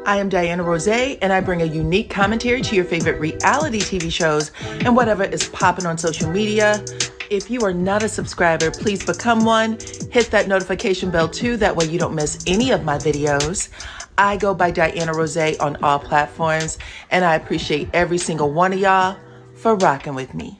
I am DYANAROZAY, and I bring a unique commentary to your favorite reality TV shows and whatever is popping on social media. If you are not a subscriber, please become one. Hit that notification bell too, that way you don't miss any of my videos. I go by DYANAROZAY on all platforms, and I appreciate every single one of y'all for rocking with me.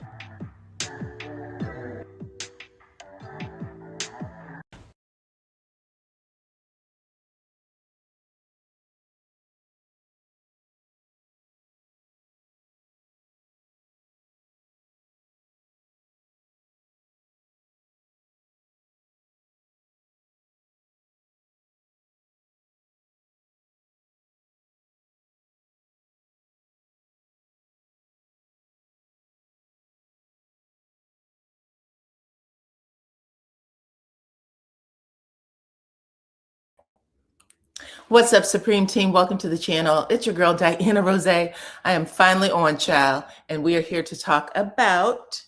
What's up, Supreme Team? Welcome to the channel. It's your girl, DYANAROZAY. I am finally on, child, and we are here to talk about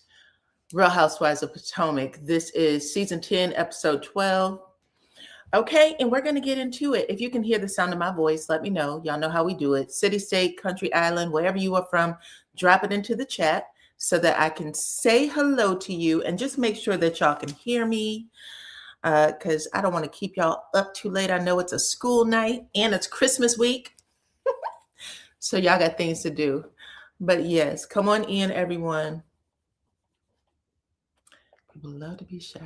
Real Housewives of Potomac. This is season 10, episode 12. Okay, and we're going to get into it. If you can hear the sound of my voice, let me know. Y'all know how we do it. City, state, country, island, wherever you are from, drop it into the chat so that I can say hello to you and just make sure that y'all can hear me. Because I don't want to keep y'all up too late. I know it's a school night and it's Christmas week. So y'all got things to do. But yes, come on in, everyone. People love to be shy.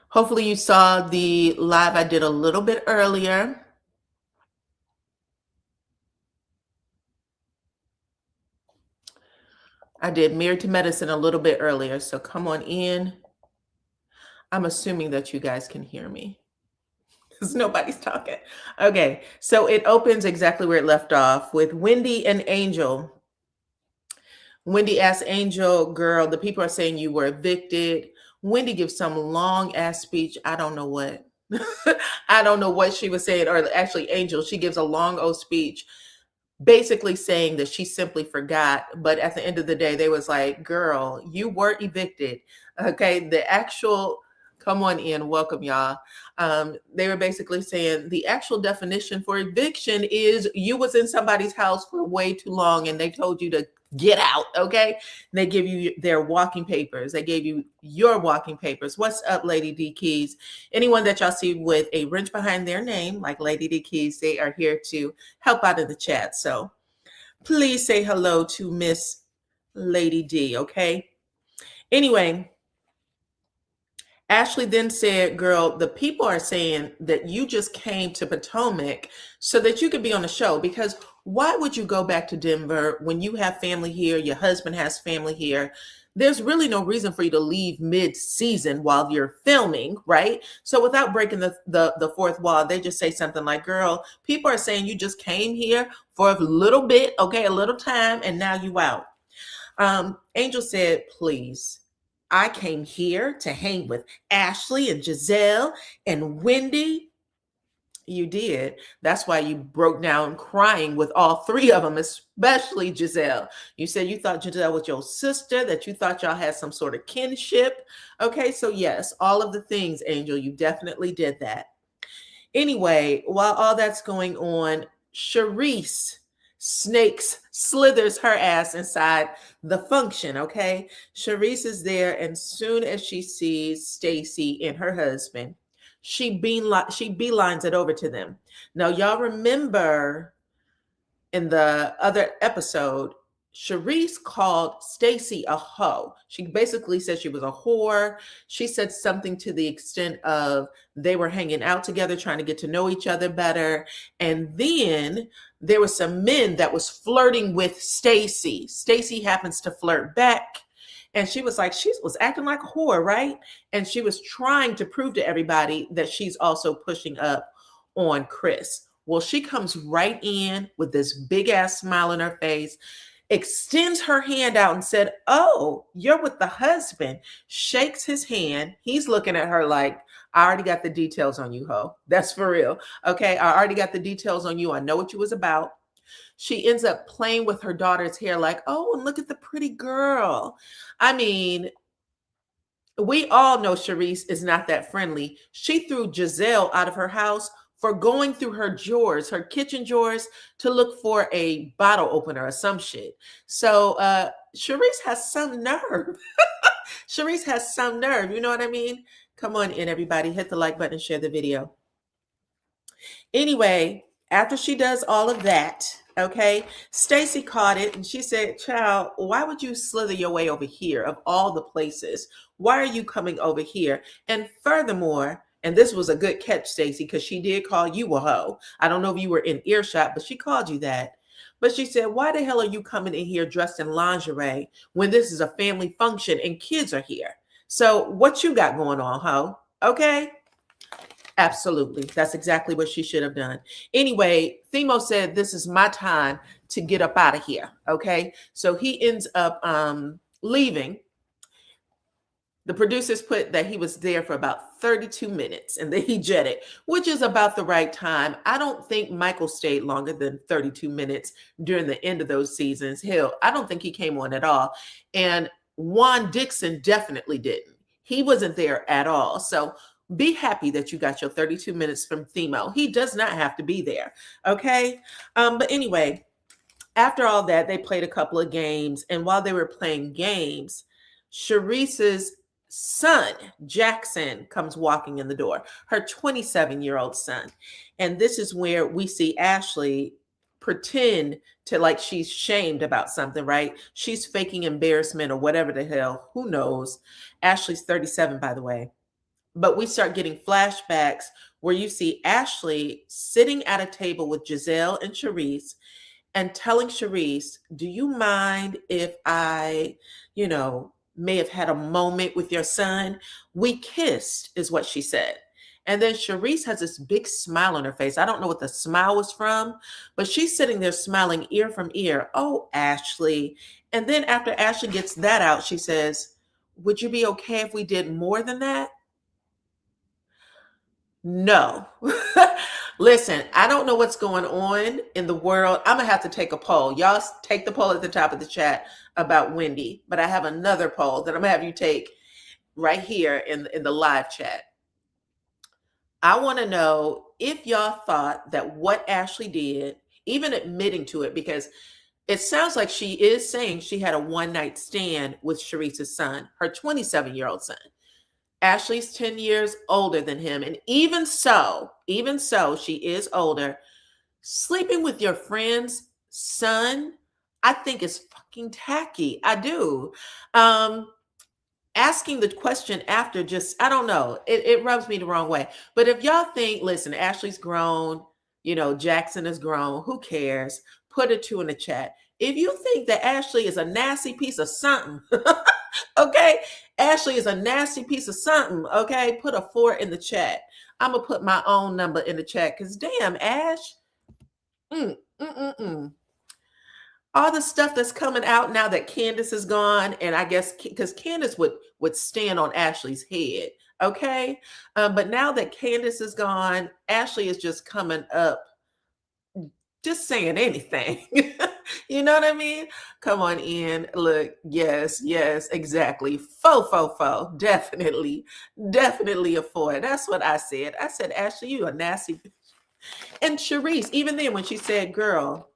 Hopefully you saw the live I did a little bit earlier. I did Married to Medicine a little bit earlier, so come on in. I'm assuming that you guys can hear me because nobody's talking. Okay, so it opens exactly where it left off with Wendy and Angel. Wendy asks Angel, girl, the people are saying you were evicted. Wendy gives some long ass speech. I don't know what. I don't know what she was saying, or actually Angel, she gives a long old speech basically saying that she simply forgot. But at the end of the day, they was like, girl, you were evicted. Okay, the actual, come on in, welcome y'all. They were basically saying the actual definition for eviction is you was in somebody's house for way too long and they told you to get out. Okay, they give you their walking papers. They gave you your walking papers. What's up, Lady D Keys? Anyone that y'all see with a wrench behind their name, like Lady D Keys, they are here to help out in the chat. So please say hello to Miss Lady D, okay? Anyway, Ashley then said, girl, the people are saying that you just came to Potomac so that you could be on the show, because why would you go back to Denver when you have family here, your husband has family here? There's really no reason for you to leave mid-season while you're filming, right? So without breaking the fourth wall, they just say something like, girl, people are saying you just came here for a little bit, okay, a little time, and now you out. Angel said, please, I came here to hang with Ashley and Giselle and Wendy. You did. That's why you broke down crying with all three of them, especially Giselle. You said you thought Giselle was your sister, that you thought y'all had some sort of kinship. Okay, so yes, all of the things, Angel, you definitely did that. Anyway, while all that's going on, Shereice slithers her ass inside the function, okay? Shereice is there, and soon as she sees Stacy and her husband, she beelines it over to them. Now, y'all remember in the other episode, Shereice called Stacy a hoe. She basically said she was a whore. She said something to the extent of they were hanging out together, trying to get to know each other better. And then there were some men that was flirting with Stacy. Stacy happens to flirt back. And she was like, she was acting like a whore, right? And she was trying to prove to everybody that she's also pushing up on Chris. Well, she comes right in with this big ass smile on her face, extends her hand out and said, oh, you're with the husband, shakes his hand. He's looking at her like, I already got the details on you, ho. That's for real. Okay, I already got the details on you. I know what you was about. She ends up playing with her daughter's hair like, oh, and look at the pretty girl. I mean, We all know Shereice is not that friendly. She threw Giselle out of her house for going through her drawers, her kitchen drawers, to look for a bottle opener or some shit. So Shereice has some nerve. Shereice has some nerve. You know what I mean? Come on in, everybody. Hit the like button and share the video. Anyway, after she does all of that, okay, Stacy caught it and she said, "Child, why would you slither your way over here of all the places? Why are you coming over here? And furthermore," and this was a good catch, Stacy, because she did call you a hoe. I don't know if you were in earshot, but she called you that. But she said, "Why the hell are you coming in here dressed in lingerie when this is a family function and kids are here? So what you got going on, hoe?" Okay. Absolutely. That's exactly what she should have done. Anyway, Theo said, "This is my time to get up out of here." Okay. So he ends up leaving. The producers put that he was there for about 32 minutes and then he jetted, which is about the right time. I don't think Michael stayed longer than 32 minutes during the end of those seasons. Hell, I don't think he came on at all. And Juan Dixon definitely didn't. He wasn't there at all. So be happy that you got your 32 minutes from Theo. He does not have to be there. Okay. But anyway, after all that, they played a couple of games. And while they were playing games, Shereice's son, Jackson, comes walking in the door, her 27-year-old son. And this is where we see Ashley pretend to like she's shamed about something, right? She's faking embarrassment or whatever the hell. Who knows? Ashley's 37, by the way. But we start getting flashbacks where you see Ashley sitting at a table with Giselle and Shereice and telling Shereice, "Do you mind if I, may have had a moment with your son? We kissed," is what she said. And then Shereice has this big smile on her face. I don't know what the smile was from, but she's sitting there smiling ear from ear. "Oh, Ashley." And then after Ashley gets that out, she says, "Would you be okay if we did more than that?" No. Listen, I don't know what's going on in the world. I'm going to have to take a poll. Y'all take the poll at the top of the chat about Wendy, but I have another poll that I'm going to have you take right here in the live chat. I want to know if y'all thought that what Ashley did, even admitting to it, because it sounds like she is saying she had a one-night stand with Shereice's son, her 27-year-old son. Ashley's 10 years older than him. And even so, she is older. Sleeping with your friend's son, I think is fucking tacky. I do. Asking the question after just, I don't know. It rubs me the wrong way. But if y'all think, listen, Ashley's grown, Jackson is grown, who cares? Put a 2 in the chat. If you think that Ashley is a nasty piece of something, okay, Ashley is a nasty piece of something, okay, put a 4 in the chat. I'm going to put my own number in the chat because damn, Ash. All the stuff that's coming out now that Candace is gone, and I guess because Candace would stand on Ashley's head, okay? But now that Candace is gone, Ashley is just coming up, just saying anything. You know what I mean? Come on in. Look, yes, exactly. Faux. Definitely a 4. That's what I said. I said, Ashley, you a nasty bitch. And Shereice, even then when she said, "Girl,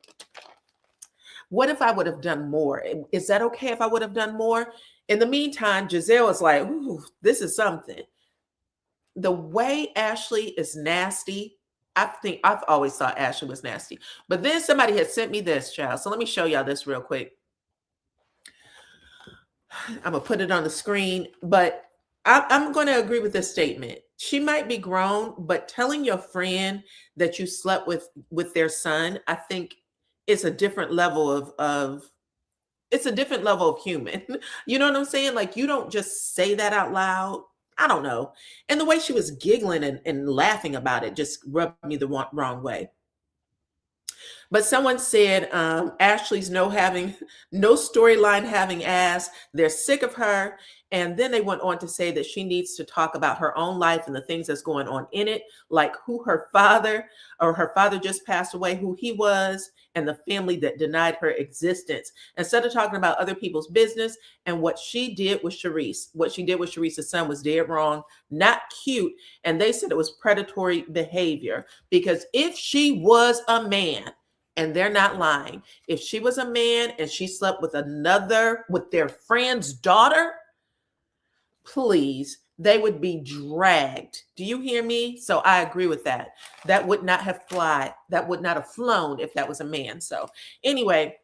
what if I would have done more? Is that okay if I would have done more?" In the meantime, Giselle is like, "Ooh, this is something." The way Ashley is nasty, I think I've always thought Ashley was nasty. But then somebody had sent me this, child. So let me show y'all this real quick. I'm going to put it on the screen, but I'm going to agree with this statement. She might be grown, but telling your friend that you slept with their son, I think it's a different level of it's a different level of human. You know what I'm saying? Like, you don't just say that out loud. I don't know. And the way she was giggling and laughing about it just rubbed me the wrong way. But someone said Ashley's no storyline having ass. They're sick of her. And then they went on to say that she needs to talk about her own life and the things that's going on in it, like who her father just passed away, who he was, and the family that denied her existence. Instead of talking about other people's business and what she did with Shereice, what she did with Shereice's son was dead wrong, not cute. And they said it was predatory behavior because if she was a man, and they're not lying, if she was a man and she slept with their friend's daughter, please, they would be dragged. Do you hear me? So I agree with that. That would not have flown if that was a man. So anyway,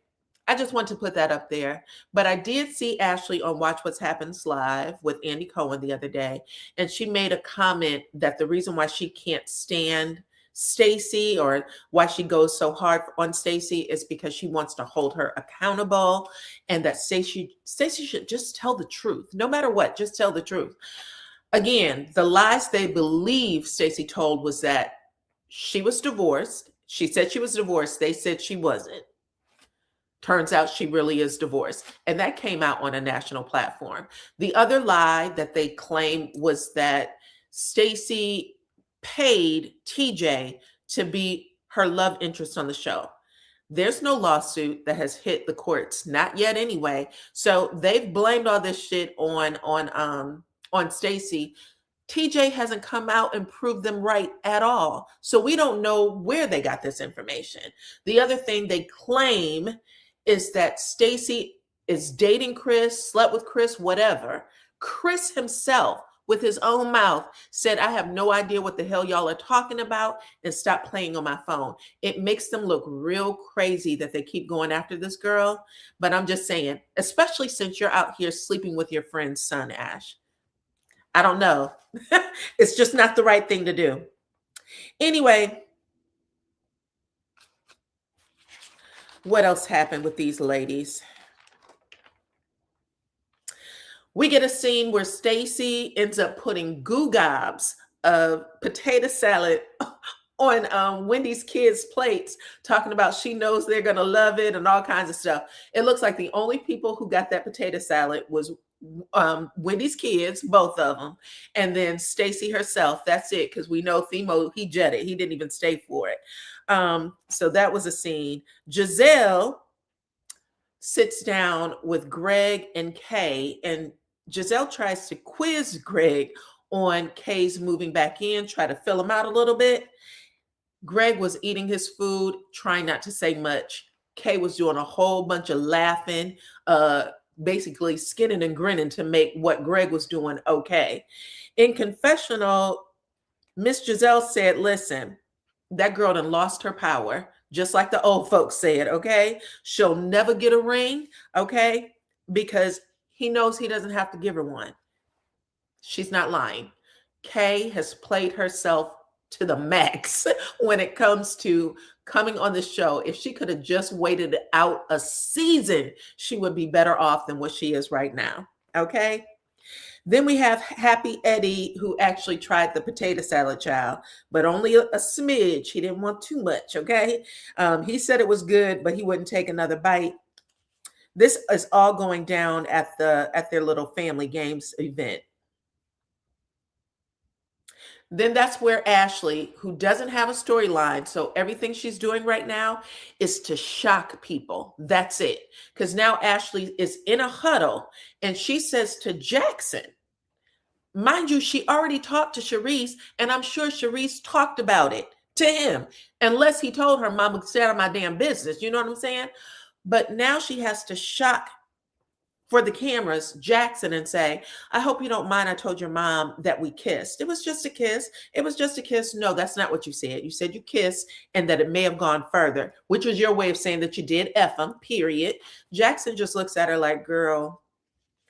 I just want to put that up there. But I did see Ashley on Watch What's Happens Live with Andy Cohen the other day, and she made a comment that the reason why she can't stand Stacy or why she goes so hard on Stacy is because she wants to hold her accountable, and that Stacy should just tell the truth. No matter what, just tell the truth. Again, the lies they believe Stacy told was that she was divorced. She said she was divorced. They said she wasn't. Turns out she really is divorced. And that came out on a national platform. The other lie that they claimed was that Stacy paid TJ to be her love interest on the show. There's no lawsuit that has hit the courts, not yet anyway. So they've blamed all this shit on Stacy. TJ hasn't come out and proved them right at all. So we don't know where they got this information. The other thing they claim is that Stacy is dating Chris, slept with Chris, whatever. Chris himself, with his own mouth, said, I have no idea what the hell y'all are talking about, and stop playing on my phone. It makes them look real crazy that they keep going after this girl. But I'm just saying, especially since you're out here sleeping with your friend's son, Ash. I don't know. It's just not the right thing to do. Anyway, what else happened with these ladies? We get a scene where Stacy ends up putting goo gobs of potato salad on Wendy's kids' plates, talking about she knows they're going to love it and all kinds of stuff. It looks like the only people who got that potato salad was Wendy's kids, both of them, and then Stacy herself. That's it, because we know Theo, he jetted. He didn't even stay for it. So that was a scene. Giselle sits down with Greg and Kay, and Giselle tries to quiz Greg on Kay's moving back in, try to fill him out a little bit. Greg was eating his food, trying not to say much. Kay was doing a whole bunch of laughing, basically skinning and grinning to make what Greg was doing okay. In confessional, Miss Giselle said, listen, that girl done lost her power, just like the old folks said, okay? She'll never get a ring, okay? Because he knows he doesn't have to give her one. She's not lying. Kay has played herself to the max when it comes to coming on the show. If she could have just waited out a season, she would be better off than what she is right now, okay? Then we have Happy Eddie, who actually tried the potato salad, child, but only a smidge. He didn't want too much, okay? He said it was good, but he wouldn't take another bite. This is all going down at their little family games event. Then that's where Ashley, who doesn't have a storyline, so everything she's doing right now is to shock people. That's it. Because now Ashley is in a huddle, and she says to Jackson, mind you, she already talked to Shereice, and I'm sure Shereice talked about it to him, unless he told her, Mama, stay out of my damn business. You know what I'm saying? But now she has to shock for the cameras Jackson and say, I hope you don't mind I told your mom that we kissed. It was just a kiss. It was just a kiss. No, that's not what you said. You said you kissed and that it may have gone further, which was your way of saying that you did F him, period. Jackson just looks at her like, girl,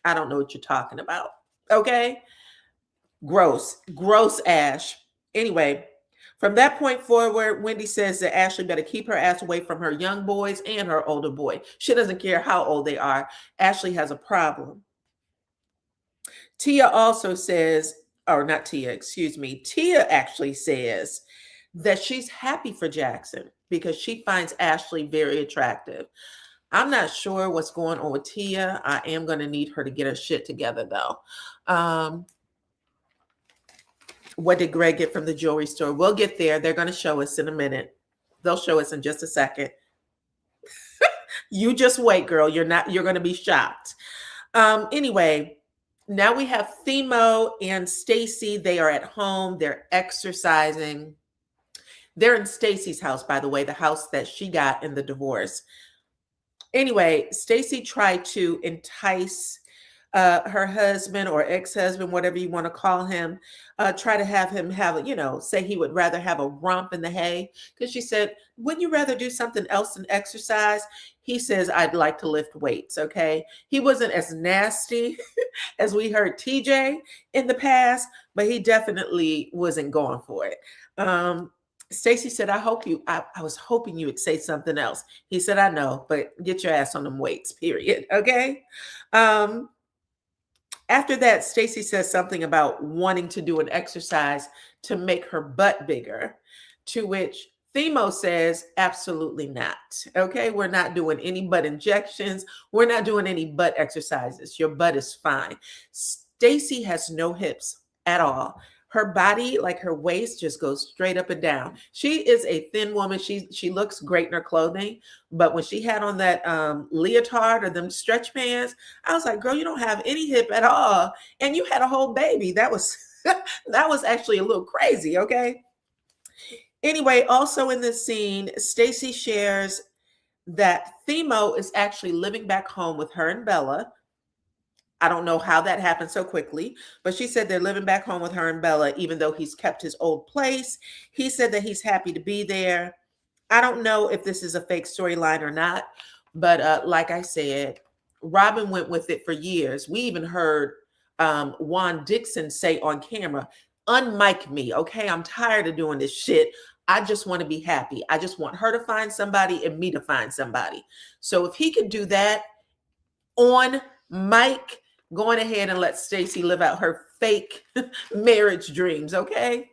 I don't know what you're talking about. Okay? Gross. Gross, Ash. Anyway, from that point forward, Wendy says that Ashley better keep her ass away from her young boys and her older boy. She doesn't care how old they are. Ashley has a problem. Tia also says, or not Tia, excuse me. Tia actually says that she's happy for Jackson because she finds Ashley very attractive. I'm not sure what's going on with Tia. I am going to need her to get her shit together, though. What did Greg get from the jewelry store? We'll get there. They're going to show us in a minute. They'll show us in just a second. You just wait, girl. You're going to be shocked. Anyway, now we have Theo and Stacy. They are at home. They're exercising. They're in Stacy's house, by the way, the house that she got in the divorce. Anyway, Stacy tried to entice her husband or ex-husband, whatever you want to call him, try to have him say he would rather have a romp in the hay. Because she said, wouldn't you rather do something else than exercise? He says, I'd like to lift weights, okay? He wasn't as nasty as we heard TJ in the past, but he definitely wasn't going for it. Stacy said, I was hoping you would say something else. He said, I know, but get your ass on them weights, period, okay? After that, Stacy says something about wanting to do an exercise to make her butt bigger, to which Theo says, absolutely not. Okay, we're not doing any butt injections. We're not doing any butt exercises. Your butt is fine. Stacy has no hips at all. Her body, like her waist, just goes straight up and down. She is a thin woman. She looks great in her clothing, but when she had on that leotard or them stretch pants, I was like, girl, you don't have any hip at all, and you had a whole baby. That was that was actually a little crazy. Okay. Anyway, also in this scene, Stacy shares that Theo is actually living back home with her and Bella. I don't know how that happened so quickly, but she said they're living back home with her and Bella, even though he's kept his old place. He said that he's happy to be there. I don't know if this is a fake storyline or not, but like I said, Robin went with it for years. We even heard Juan Dixon say on camera, unmic me, okay? I'm tired of doing this shit. I just want to be happy. I just want her to find somebody and me to find somebody. So if he could do that on mic, going ahead and let Stacy live out her fake marriage dreams, okay?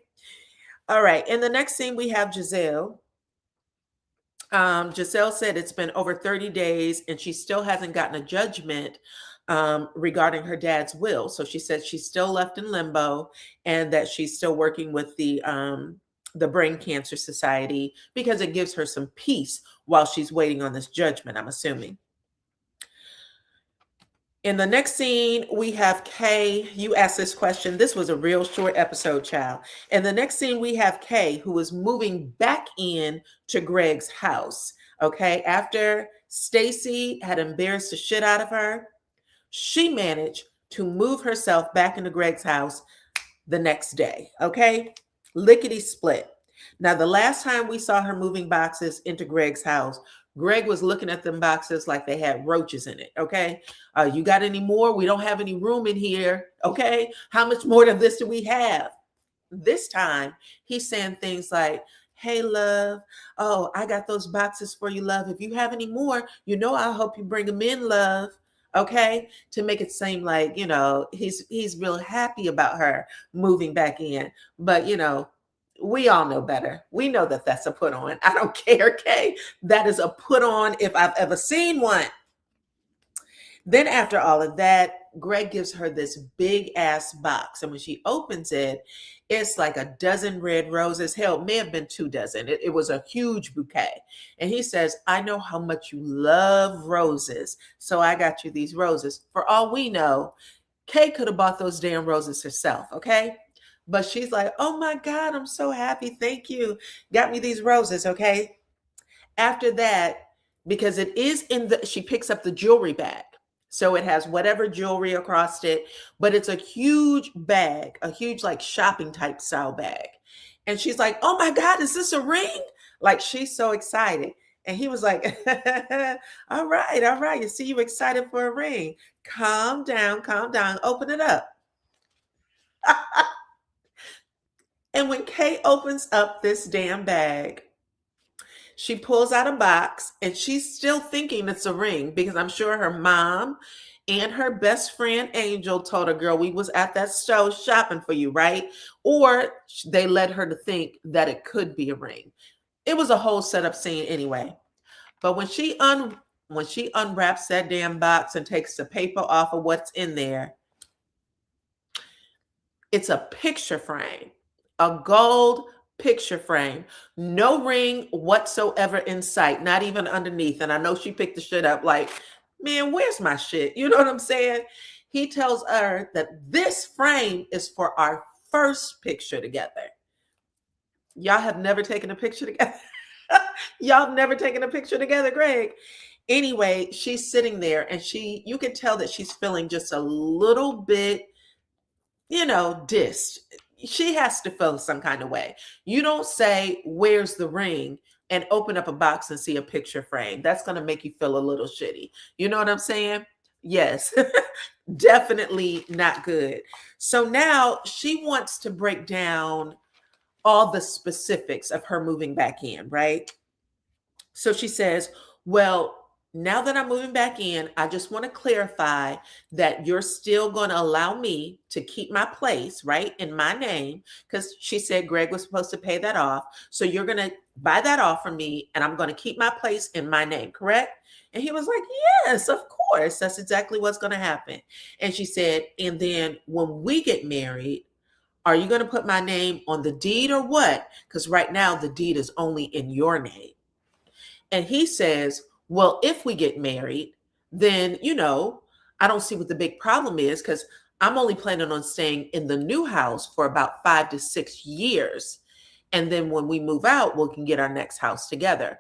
All right, in the next scene, we have Giselle. Giselle said it's been over 30 days and she still hasn't gotten a judgment regarding her dad's will. So she said she's still left in limbo and that she's still working with the Brain Cancer Society because it gives her some peace while she's waiting on this judgment, I'm assuming. In the next scene, we have Kay. You asked this question. This was a real short episode, child. In the next scene, we have Kay, who is moving back in to Greg's house. Okay. After Stacy had embarrassed the shit out of her, she managed to move herself back into Greg's house the next day. Okay. Lickety split. Now, the last time we saw her moving boxes into Greg's house, Greg was looking at them boxes like they had roaches in it. Okay. You got any more? We don't have any room in here. Okay. How much more of this do we have? This time he's saying things like, hey, love. Oh, I got those boxes for you, love. If you have any more, I'll help you bring them in, love. Okay. To make it seem like, he's real happy about her moving back in. But, we all know better. We know that that's a put on. I don't care, okay? That is a put on if I've ever seen one. Then after all of that, Greg gives her this big ass box. And when she opens it, it's like a dozen red roses. Hell, it may have been 2 dozen. It was a huge bouquet. And he says, I know how much you love roses. So I got you these roses. For all we know, Kay could have bought those damn roses herself, okay? But she's like, oh my God, I'm so happy. Thank you. Got me these roses, okay? After that, because it is she picks up the jewelry bag. So it has whatever jewelry across it, but it's a huge bag, a huge like shopping type style bag. And she's like, oh my God, is this a ring? Like she's so excited. And he was like, all right. You see you excited for a ring. Calm down, open it up. And when Kay opens up this damn bag, she pulls out a box and she's still thinking it's a ring because I'm sure her mom And her best friend Angel told her, girl, we was at that store shopping for you, right? Or they led her to think that it could be a ring. It was a whole setup scene anyway. But when she unwraps that damn box and takes the paper off of what's in there, it's a picture frame, a gold picture frame, no ring whatsoever in sight, not even underneath. And I know she picked the shit up like, man, where's my shit? You know what I'm saying? He tells her that this frame is for our first picture together. Y'all have never taken a picture together. Y'all have never taken a picture together, Greg. Anyway, she's sitting there and you can tell that she's feeling just a little bit, dissed. She has to feel some kind of way. You don't say, where's the ring? And open up a box and see a picture frame. That's going to make you feel a little shitty. You know what I'm saying? Yes, definitely not good. So now she wants to break down all the specifics of her moving back in, right? So she says, well, now that I'm moving back in, I just want to clarify that you're still going to allow me to keep my place, right, in my name, because she said Greg was supposed to pay that off. So you're going to buy that off from me, and I'm going to keep my place in my name, correct? And he was like, yes, of course. That's exactly what's going to happen. And she said, and then when we get married, are you going to put my name on the deed or what? Because right now the deed is only in your name. And he says, well, if we get married, then, I don't see what the big problem is because I'm only planning on staying in the new house for about 5 to 6 years. And then when we move out, we can get our next house together,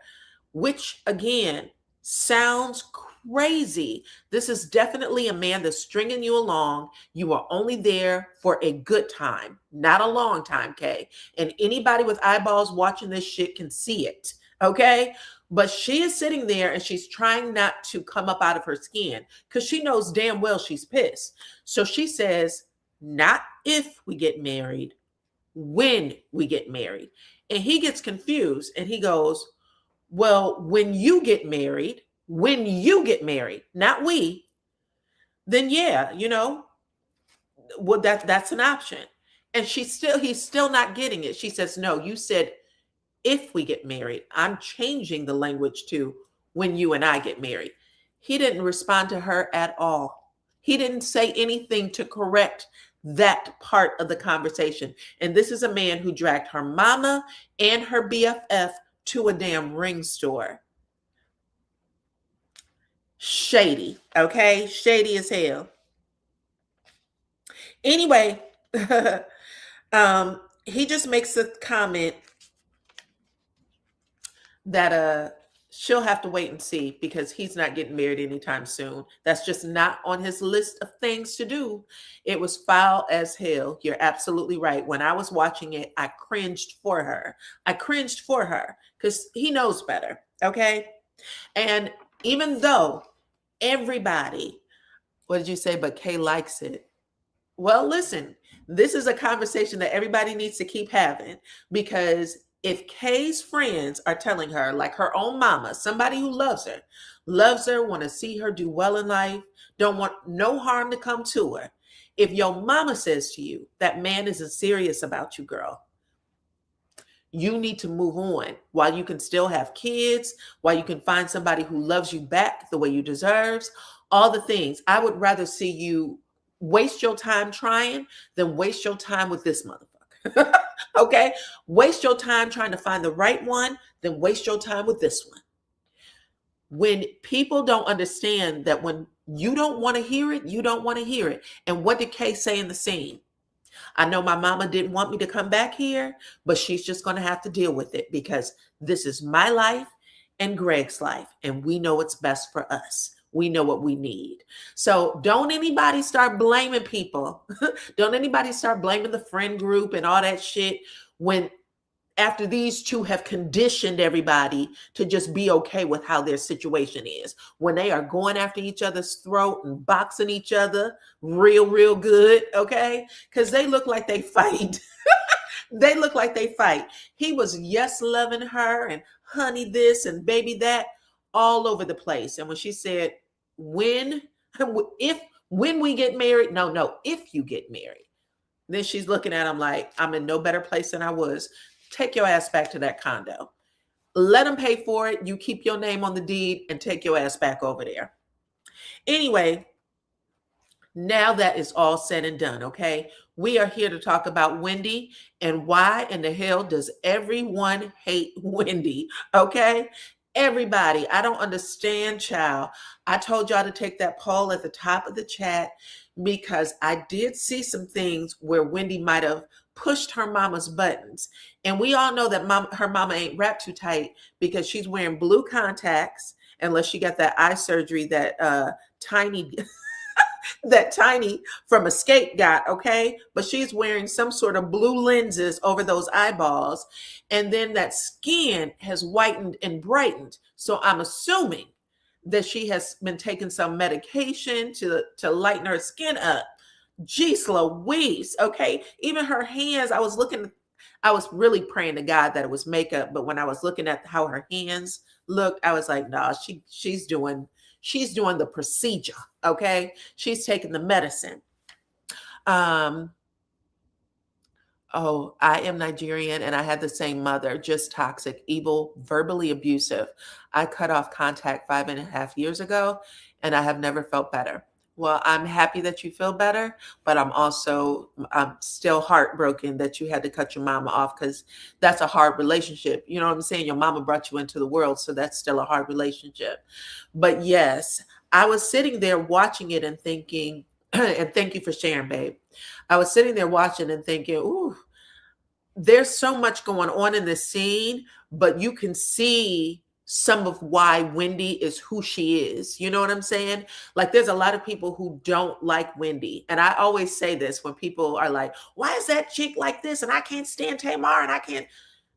which again, sounds crazy. This is definitely a man that's stringing you along. You are only there for a good time, not a long time, Kay. And anybody with eyeballs watching this shit can see it, okay? But she is sitting there and she's trying not to come up out of her skin because she knows damn well she's pissed. So she says, not if we get married, when we get married. And he gets confused and he goes, well, when you get married, not we, then yeah, well, that's an option. And he's still not getting it. She says, no, you said, if we get married. I'm changing the language to when you and I get married. He didn't respond to her at all. He didn't say anything to correct that part of the conversation. And this is a man who dragged her mama and her BFF to a damn ring store. Shady, okay? Shady as hell. Anyway, he just makes a comment that she'll have to wait and see because he's not getting married anytime soon. That's just not on his list of things to do. It was foul as hell. You're absolutely right. When I was watching it, I cringed for her. Because he knows better, okay? And even though everybody, what did you say, but Kay likes it. Well, listen, this is a conversation that everybody needs to keep having because if Kay's friends are telling her, like her own mama, somebody who loves her, want to see her do well in life, don't want no harm to come to her. If your mama says to you, that man isn't serious about you, girl, you need to move on while you can still have kids, while you can find somebody who loves you back the way you deserve, all the things. I would rather see you waste your time trying than waste your time with this motherfucker. Okay? Waste your time trying to find the right one, then waste your time with this one. When people don't understand that when you don't want to hear it, you don't want to hear it. And what did Kay say in the scene? I know my mama didn't want me to come back here, but she's just going to have to deal with it because this is my life and Greg's life, and we know what's best for us. We know what we need. So don't anybody start blaming people. Don't anybody start blaming the friend group and all that shit when after these two have conditioned everybody to just be okay with how their situation is. When they are going after each other's throat and boxing each other real good, okay? Because they look like they fight. They look like they fight. He was yes loving her and honey this and baby that all over the place. And when she said, when If, when we get married, no, if you get married. Then she's looking at him like, I'm in no better place than I was. Take your ass back to that condo. Let them pay for it. You keep your name on the deed and take your ass back over there. Anyway, now that is all said and done, okay? We are here to talk about Wendy and why in the hell does everyone hate Wendy, okay? Everybody. I don't understand, child. I told y'all to take that poll at the top of the chat because I did see some things where Wendy might have pushed her mama's buttons. And we all know that her mama ain't wrapped too tight because she's wearing blue contacts unless she got that eye surgery that Tiny that Tiny from Escape got, okay? But she's wearing some sort of blue lenses over those eyeballs. And then that skin has whitened and brightened. So I'm assuming that she has been taking some medication to lighten her skin up. Jeez Louise, okay? Even her hands, I was really praying to God that it was makeup, but when I was looking at how her hands looked, I was like, nah, she's doing the procedure, okay? She's taking the medicine. Oh, I am Nigerian and I had the same mother, just toxic, evil, verbally abusive. I cut off contact 5.5 years ago and I have never felt better. Well, I'm happy that you feel better, but I'm still heartbroken that you had to cut your mama off because that's a hard relationship. You know what I'm saying? Your mama brought you into the world, so that's still a hard relationship. But yes, I was sitting there watching it and thinking, and thank you for sharing, babe. I was sitting there watching and thinking, ooh, there's so much going on in this scene, but you can see some of why Wendy is who she is. You know what I'm saying? Like there's a lot of people who don't like Wendy. And I always say this when people are like, why is that chick like this? And I can't stand Tamar and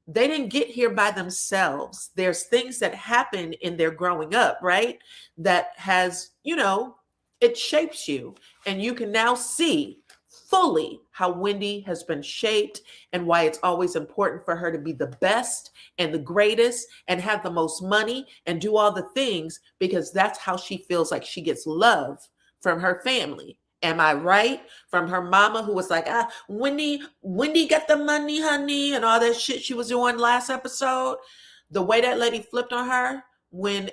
they didn't get here by themselves. There's things that happen in their growing up, right? That has, it shapes you. And you can now see fully how Wendy has been shaped and why it's always important for her to be the best and the greatest and have the most money and do all the things because that's how she feels like she gets love from her family. Am I right? From her mama who was like, Wendy got the money, honey, and all that shit she was doing last episode. The way that lady flipped on her when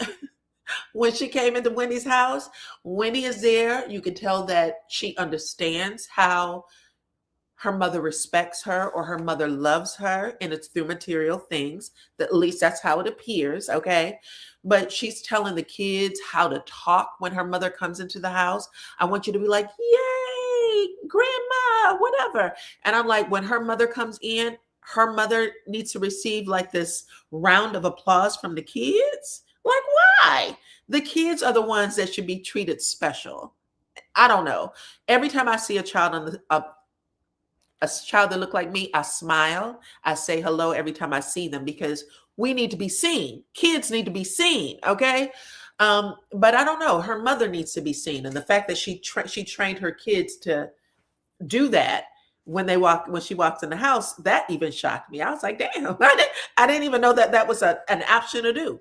she came into Wendy's house, Wendy is there. You can tell that she understands how her mother respects her or her mother loves her, and it's through material things. That at least that's how it appears, okay? But she's telling the kids how to talk when her mother comes into the house. I want you to be like, yay, grandma, whatever. And I'm like, when her mother comes in, her mother needs to receive like this round of applause from the kids. Like, why? The kids are the ones that should be treated special. I don't know. Every time I see a child a child that look like me, I smile. I say hello every time I see them because we need to be seen. Kids need to be seen, okay? But I don't know. Her mother needs to be seen, and the fact that she trained her kids to do that when she walks in the house, that even shocked me. I was like, damn, I didn't even know that was an option to do.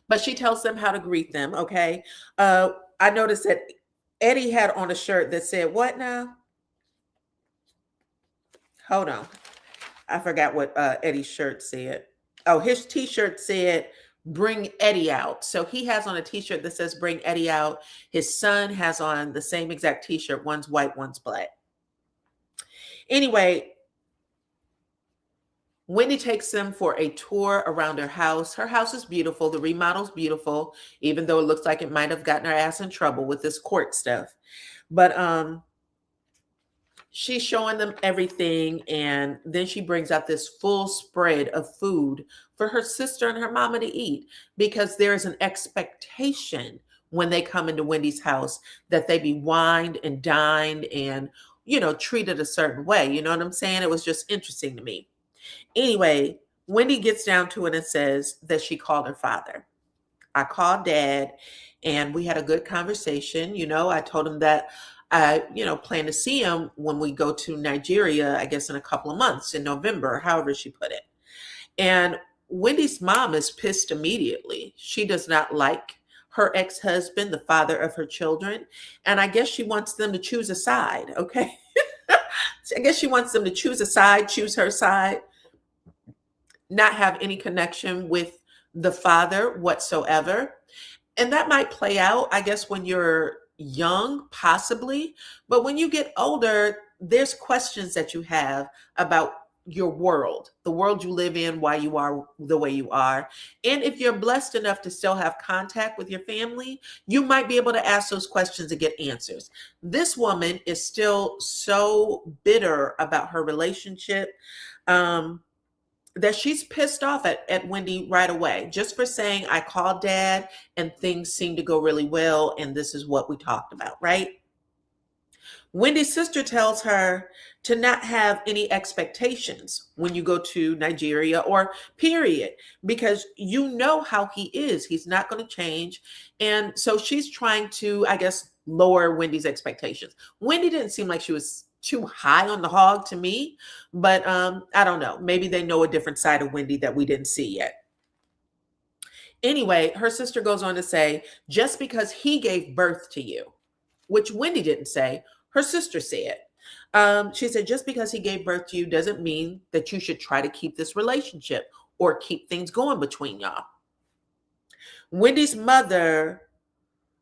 But she tells them how to greet them, okay? I noticed that Eddie had on a shirt that said, what now? Hold on. I forgot what Eddie's shirt said. Oh, his t-shirt said, bring Eddie out. So he has on a t-shirt that says, bring Eddie out. His son has on the same exact t-shirt. One's white, one's black. Anyway, Wendy takes them for a tour around her house. Her house is beautiful. The remodel's beautiful, even though it looks like it might have gotten her ass in trouble with this court stuff. But she's showing them everything, and then she brings out this full spread of food for her sister and her mama to eat because there is an expectation when they come into Wendy's house that they be wined and dined and, treated a certain way. You know what I'm saying? It was just interesting to me. Anyway, Wendy gets down to it and says that she called her father. I called Dad and we had a good conversation. I told him that I, plan to see him when we go to Nigeria, I guess in a couple of months in November, however she put it. And Wendy's mom is pissed immediately. She does not like her ex-husband, the father of her children. And I guess she wants them to choose a side, okay? I guess she wants them to choose a side, choose her side, not have any connection with the father whatsoever. And that might play out, I guess, when you're young, possibly. But when you get older, there's questions that you have about your world, the world you live in, why you are the way you are. And if you're blessed enough to still have contact with your family, you might be able to ask those questions and get answers. This woman is still so bitter about her relationship. That she's pissed off at Wendy right away, just for saying, I called dad and things seem to go really well. And this is what we talked about, right? Wendy's sister tells her to not have any expectations when you go to Nigeria, or period, because you know how he is. He's not going to change. And so she's trying to, I guess, lower Wendy's expectations. Wendy didn't seem like she was too high on the hog to me, but I don't know. Maybe they know a different side of Wendy that we didn't see yet. Anyway, her sister goes on to say, just because he gave birth to you, which Wendy didn't say, her sister said. She said, just because he gave birth to you doesn't mean that you should try to keep this relationship or keep things going between y'all. Wendy's mother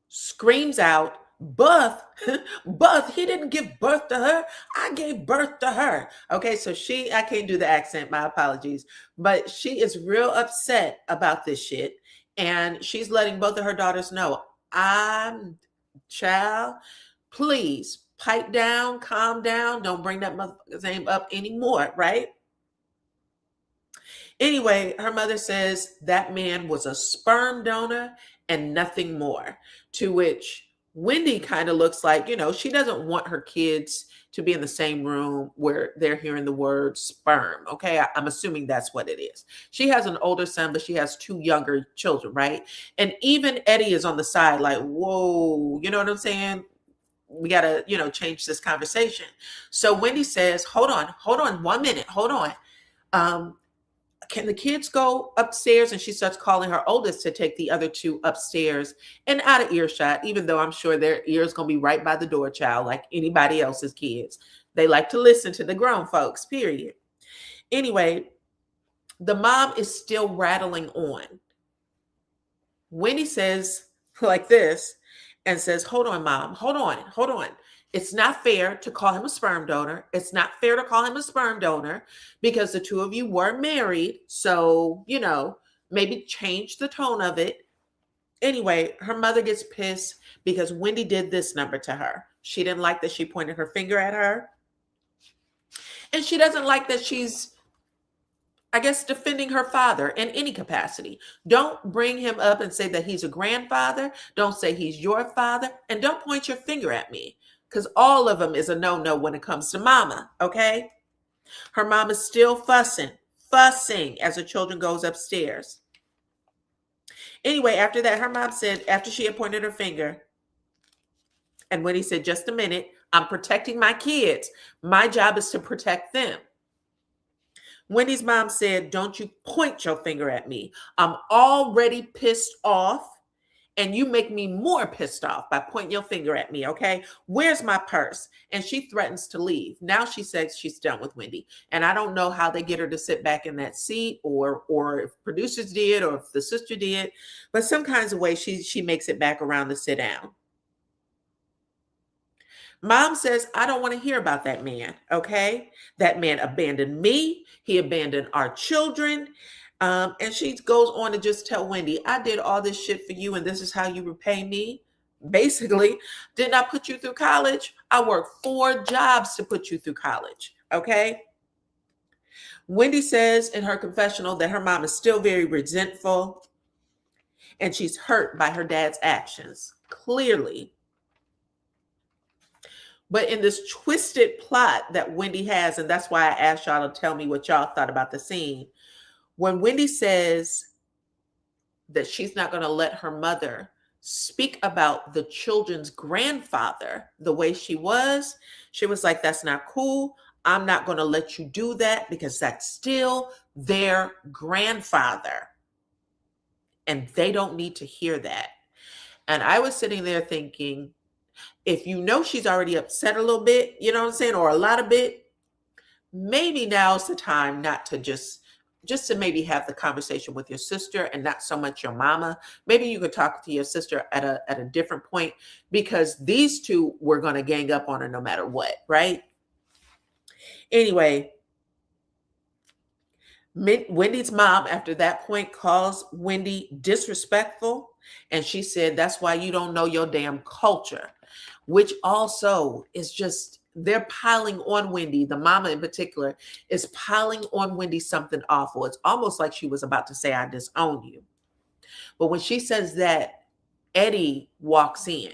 screams out, Buff, he didn't give birth to her. I gave birth to her. Okay, so I can't do the accent, my apologies. But she is real upset about this shit. And she's letting both of her daughters know, child, please pipe down, calm down. Don't bring that motherfucker's name up anymore, right? Anyway, her mother says that man was a sperm donor and nothing more. To which Wendy kind of looks like, she doesn't want her kids to be in the same room where they're hearing the word sperm. Okay, I'm assuming that's what it is. She has an older son, but she has two younger children, right? And even Eddie is on the side like, whoa, you know what I'm saying? We got to, change this conversation. So Wendy says, hold on 1 minute. Hold on. Can the kids go upstairs? And she starts calling her oldest to take the other two upstairs and out of earshot, even though I'm sure their ears going to be right by the door, child, like anybody else's kids. They like to listen to the grown folks, period. Anyway, the mom is still rattling on. Wendy says like this and says, hold on, mom, hold on. It's not fair to call him a sperm donor. It's not fair to call him a sperm donor because the two of you were married. So, maybe change the tone of it. Anyway, her mother gets pissed because Wendy did this number to her. She didn't like that she pointed her finger at her. And she doesn't like that she's, I guess, defending her father in any capacity. Don't bring him up and say that he's a grandfather. Don't say he's your father. And don't point your finger at me. Because all of them is a no-no when it comes to mama, okay? Her mom is still fussing as the children goes upstairs. Anyway, after that, her mom said, after she had pointed her finger, and when he said, just a minute, I'm protecting my kids. My job is to protect them. Wendy's mom said, don't you point your finger at me. I'm already pissed off. And you make me more pissed off by pointing your finger at me, okay? Where's my purse? And she threatens to leave. Now she says she's done with Wendy. And I don't know how they get her to sit back in that seat or if producers did or if the sister did. But some kinds of way she makes it back around to sit down. Mom says, I don't want to hear about that man, okay? That man abandoned me. He abandoned our children. And she goes on to just tell Wendy, I did all this shit for you and this is how you repay me. Basically, didn't I put you through college? I worked 4 jobs to put you through college, okay? Wendy says in her confessional that her mom is still very resentful and she's hurt by her dad's actions, clearly. But in this twisted plot that Wendy has, and that's why I asked y'all to tell me what y'all thought about the scene, when Wendy says that she's not going to let her mother speak about the children's grandfather the way she was like, that's not cool. I'm not going to let you do that because that's still their grandfather. And they don't need to hear that. And I was sitting there thinking, if you know she's already upset a little bit, you know what I'm saying, or a lot of bit, maybe now's the time not to just to maybe have the conversation with your sister and not so much your mama. Maybe you could talk to your sister at a different point, because these two were going to gang up on her no matter what, right? Anyway, Wendy's mom after that point calls Wendy disrespectful, and she said that's why you don't know your damn culture, which also is just, they're piling on Wendy. The mama in particular is piling on Wendy something awful. It's almost like she was about to say, I disown you. But when she says that, Eddie walks in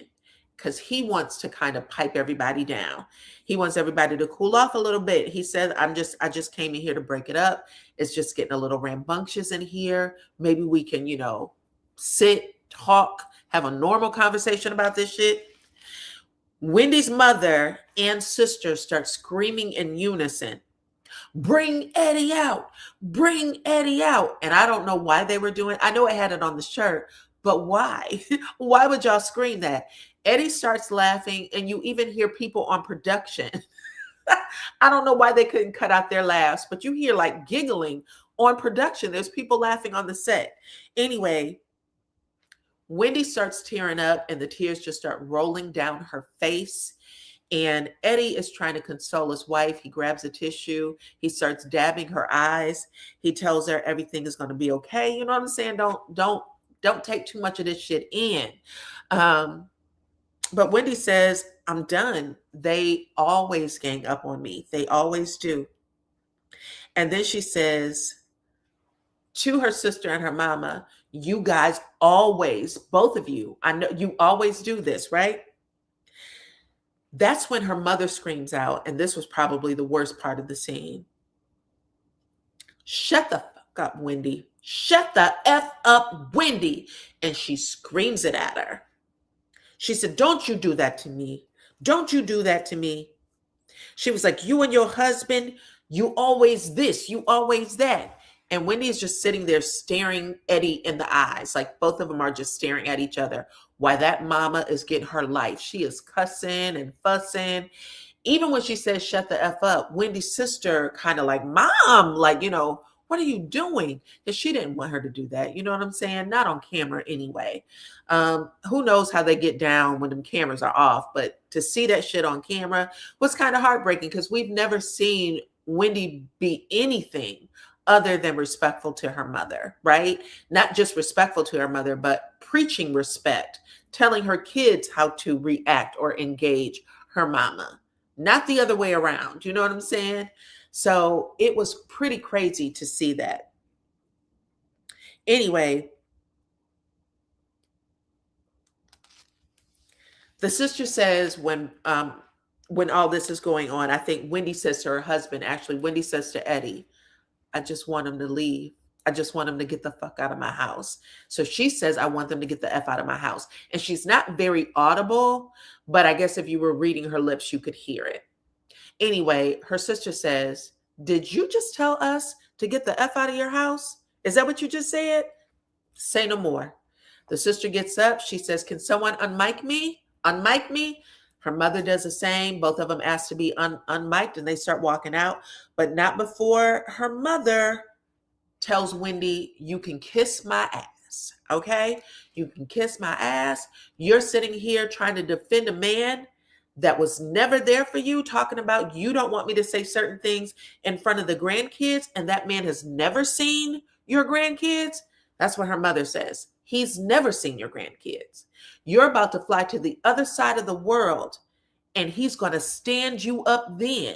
because he wants to kind of pipe everybody down. He wants everybody to cool off a little bit. He said, I just came in here to break it up. It's just getting a little rambunctious in here. Maybe we can, sit, talk, have a normal conversation about this shit. Wendy's mother and sister start screaming in unison, bring Eddie out, bring Eddie out. And I don't know why they were doing, I know it had it on the shirt, but why? Why would y'all scream that? Eddie starts laughing, and you even hear people on production. I don't know why they couldn't cut out their laughs, but you hear like giggling on production. There's people laughing on the set. Anyway, Wendy starts tearing up, and the tears just start rolling down her face. And Eddie is trying to console his wife. He grabs a tissue. He starts dabbing her eyes. He tells her everything is going to be okay. You know what I'm saying? Don't take too much of this shit in. But Wendy says, I'm done. They always gang up on me. They always do. And then she says to her sister and her mama, you guys always, both of you, I know you always do this, right? That's when her mother screams out, and this was probably the worst part of the scene. Shut the fuck up, Wendy. Shut the F up, Wendy. And she screams it at her. She said, don't you do that to me. Don't you do that to me. She was like, you and your husband, you always this, you always that. And Wendy is just sitting there staring Eddie in the eyes. Like both of them are just staring at each other while that mama is getting her life. She is cussing and fussing. Even when she says, shut the F up, Wendy's sister kind of like, mom, like, what are you doing? Because she didn't want her to do that. You know what I'm saying? Not on camera anyway. Who knows how they get down when them cameras are off. But to see that shit on camera was kind of heartbreaking, because we've never seen Wendy be anything other than respectful to her mother, right? Not just respectful to her mother, but preaching respect, telling her kids how to react or engage her mama, not the other way around. You know what I'm saying? So it was pretty crazy to see that. Anyway, the sister says when all this is going on, I think Wendy says to her husband, actually, Wendy says to Eddie, I just want him to leave. I just want him to get the fuck out of my house. So she says, I want them to get the F out of my house. And she's not very audible, but I guess if you were reading her lips, you could hear it. Anyway, her sister says, did you just tell us to get the F out of your house? Is that what you just said? Say no more. The sister gets up. She says, can someone unmic me? Unmic me? Her mother does the same. Both of them ask to be unmiked, and they start walking out, but not before her mother tells Wendy, you can kiss my ass, okay? You can kiss my ass. You're sitting here trying to defend a man that was never there for you, talking about you don't want me to say certain things in front of the grandkids, and that man has never seen your grandkids. That's what her mother says. He's never seen your grandkids. You're about to fly to the other side of the world, and he's going to stand you up then,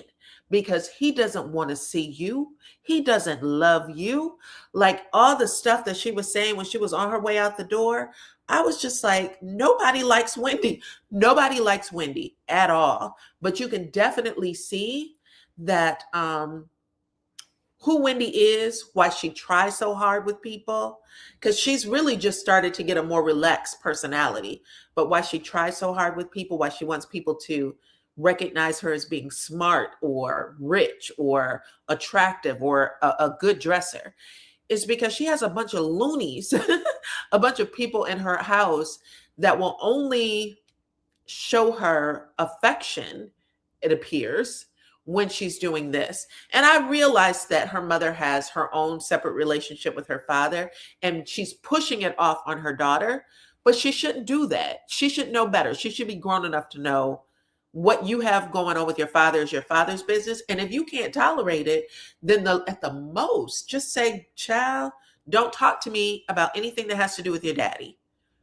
because he doesn't want to see you. He doesn't love you. Like all the stuff that she was saying when she was on her way out the door, I was just like, nobody likes Wendy. Nobody likes Wendy at all. But you can definitely see that who Wendy is, why she tries so hard with people, because she's really just started to get a more relaxed personality. But why she tries so hard with people, why she wants people to recognize her as being smart or rich or attractive or a good dresser, is because she has a bunch of loonies, a bunch of people in her house that will only show her affection, it appears, when she's doing this. And I realized that her mother has her own separate relationship with her father, and she's pushing it off on her daughter, but she shouldn't do that. She should know better. She should be grown enough to know what you have going on with your father is your father's business. And if you can't tolerate it, then at the most, just say, child, don't talk to me about anything that has to do with your daddy.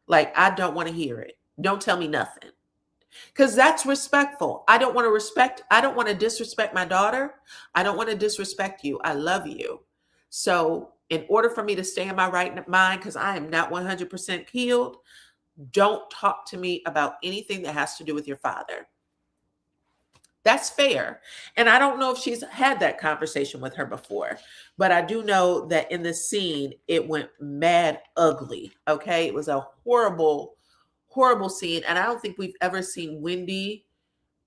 Like, I don't want to hear it. Don't tell me nothing. Because that's respectful. I don't want to disrespect my daughter. I don't want to disrespect you. I love you. So in order for me to stay in my right mind, because I am not 100% healed, don't talk to me about anything that has to do with your father. That's fair. And I don't know if she's had that conversation with her before, but I do know that in this scene, it went mad ugly. Okay. It was a horrible, horrible scene. And I don't think we've ever seen Wendy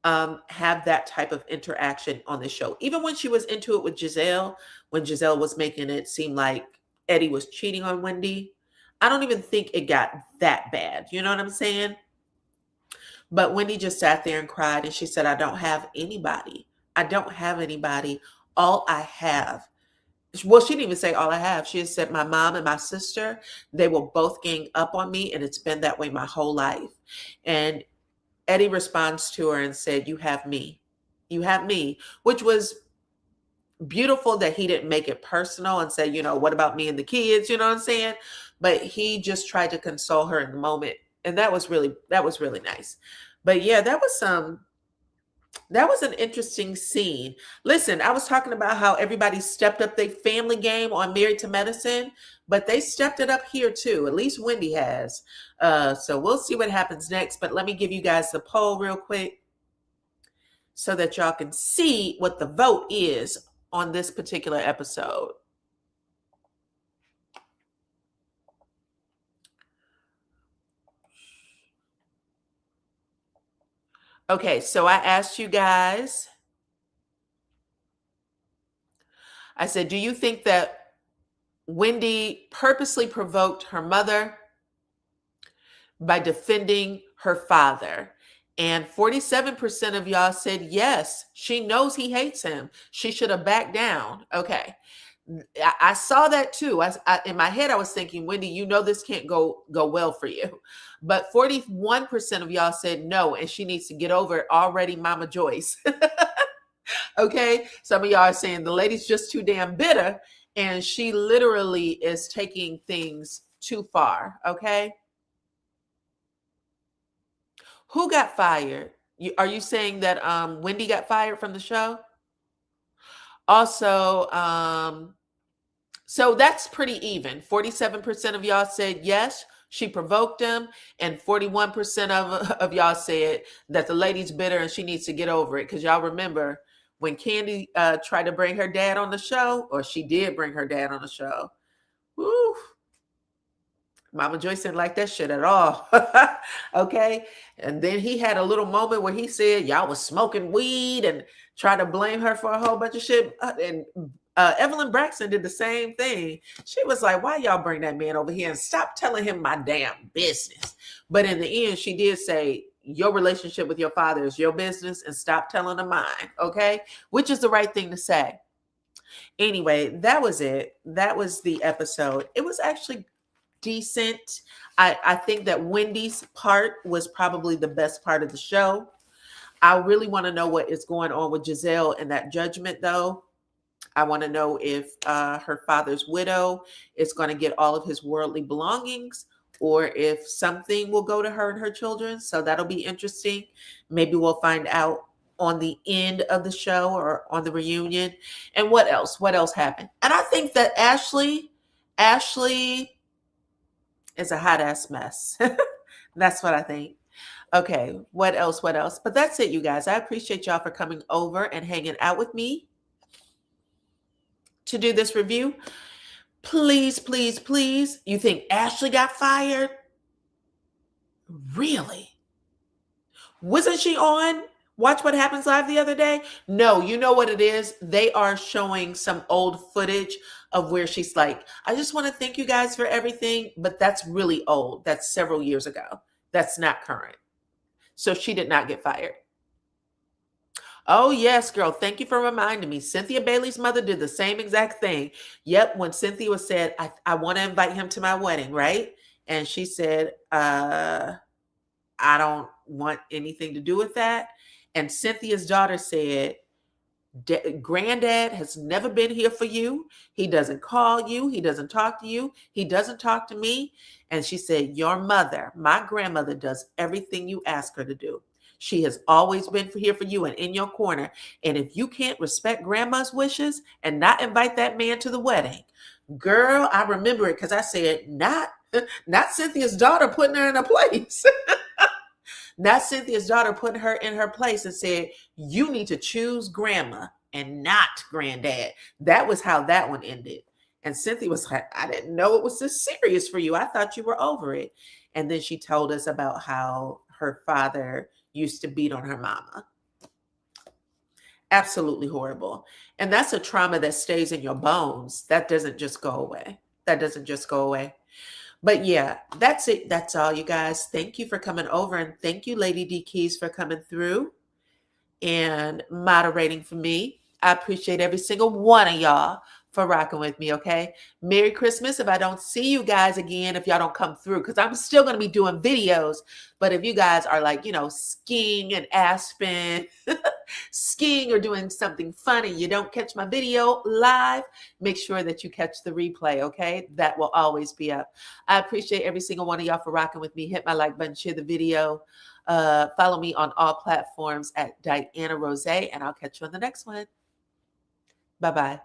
have that type of interaction on the show. Even when she was into it with Giselle, when Giselle was making it seem like Eddie was cheating on Wendy, I don't even think it got that bad. You know what I'm saying? But Wendy just sat there and cried, and she said, I don't have anybody. I don't have anybody. All I have. Well, she didn't even say all I have. She had said my mom and my sister, they will both gang up on me, and it's been that way my whole life. And Eddie responds to her and said, you have me. You have me, which was beautiful that he didn't make it personal and say, what about me and the kids? You know what I'm saying? But he just tried to console her in the moment. And that was really nice. But yeah, that was an interesting scene. Listen, I was talking about how everybody stepped up their family game on Married to Medicine, but they stepped it up here too. At least Wendy has. So we'll see what happens next. But let me give you guys the poll real quick so that y'all can see what the vote is on this particular episode. Okay, so I asked you guys, I said, do you think that Wendy purposely provoked her mother by defending her father? And 47% of y'all said yes, she knows he hates him. She should have backed down. Okay. I saw that too. In my head, I was thinking, Wendy, this can't go well for you. But 41% of y'all said no, and she needs to get over it already, Mama Joyce. Okay. Some of y'all are saying the lady's just too damn bitter, and she literally is taking things too far. Okay. Who got fired? Are you saying that Wendy got fired from the show? Also, so that's pretty even. 47% of y'all said yes, she provoked him, and 41% of y'all said that the lady's bitter and she needs to get over it. Because y'all remember when Candy tried to bring her dad on the show, or she did bring her dad on the show. Woo! Mama Joyce didn't like that shit at all. Okay. And then he had a little moment where he said y'all was smoking weed and tried to blame her for a whole bunch of shit. And Evelyn Braxton did the same thing. She was like, why y'all bring that man over here and stop telling him my damn business? But in the end, she did say, your relationship with your father is your business and stop telling him mine. Okay. Which is the right thing to say. Anyway, that was it. That was the episode. It was actually decent. I think that Wendy's part was probably the best part of the show. I really want to know what is going on with Giselle and that judgment, though. I want to know if her father's widow is going to get all of his worldly belongings, or if something will go to her and her children. So that'll be interesting. Maybe we'll find out on the end of the show or on the reunion. And what else? What else happened? And I think that Ashley is a hot ass mess. That's what I think. Okay, what else? But that's it, you guys. I appreciate y'all for coming over and hanging out with me to do this review. Please, please, please. You think Ashley got fired? Really? Wasn't she on Watch What Happens Live the other day? No, you know what it is? They are showing some old footage of where she's like, I just want to thank you guys for everything. But that's really old. That's several years ago. That's not current. So she did not get fired. Oh, yes, girl. Thank you for reminding me. Cynthia Bailey's mother did the same exact thing. Yep. When Cynthia was said, I want to invite him to my wedding, right? And she said, I don't want anything to do with that. And Cynthia's daughter said, Granddad has never been here for you. He doesn't call you. He doesn't talk to you. He doesn't talk to me. And she said, your mother, my grandmother, does everything you ask her to do. She has always been here for you and in your corner. And if you can't respect grandma's wishes and not invite that man to the wedding, girl, I remember it because I said, not Cynthia's daughter putting her in a place. Not Cynthia's daughter putting her in her place and said, you need to choose grandma and not granddad. That was how that one ended. And Cynthia was like, I didn't know it was this serious for you. I thought you were over it. And then she told us about how her father used to beat on her mama. Absolutely horrible. And that's a trauma that stays in your bones. That doesn't just go away. That doesn't just go away. But yeah, that's it. That's all, you guys. Thank you for coming over. And thank you, Lady D Keys, for coming through and moderating for me. I appreciate every single one of y'all for rocking with me, okay? Merry Christmas if I don't see you guys again, if y'all don't come through, because I'm still going to be doing videos. But if you guys are like, skiing in Aspen, skiing or doing something funny, you don't catch my video live, make sure that you catch the replay, okay? That will always be up. I appreciate every single one of y'all for rocking with me. Hit my like button, share the video. Follow me on all platforms at DYANAROZAY, and I'll catch you on the next one. Bye-bye.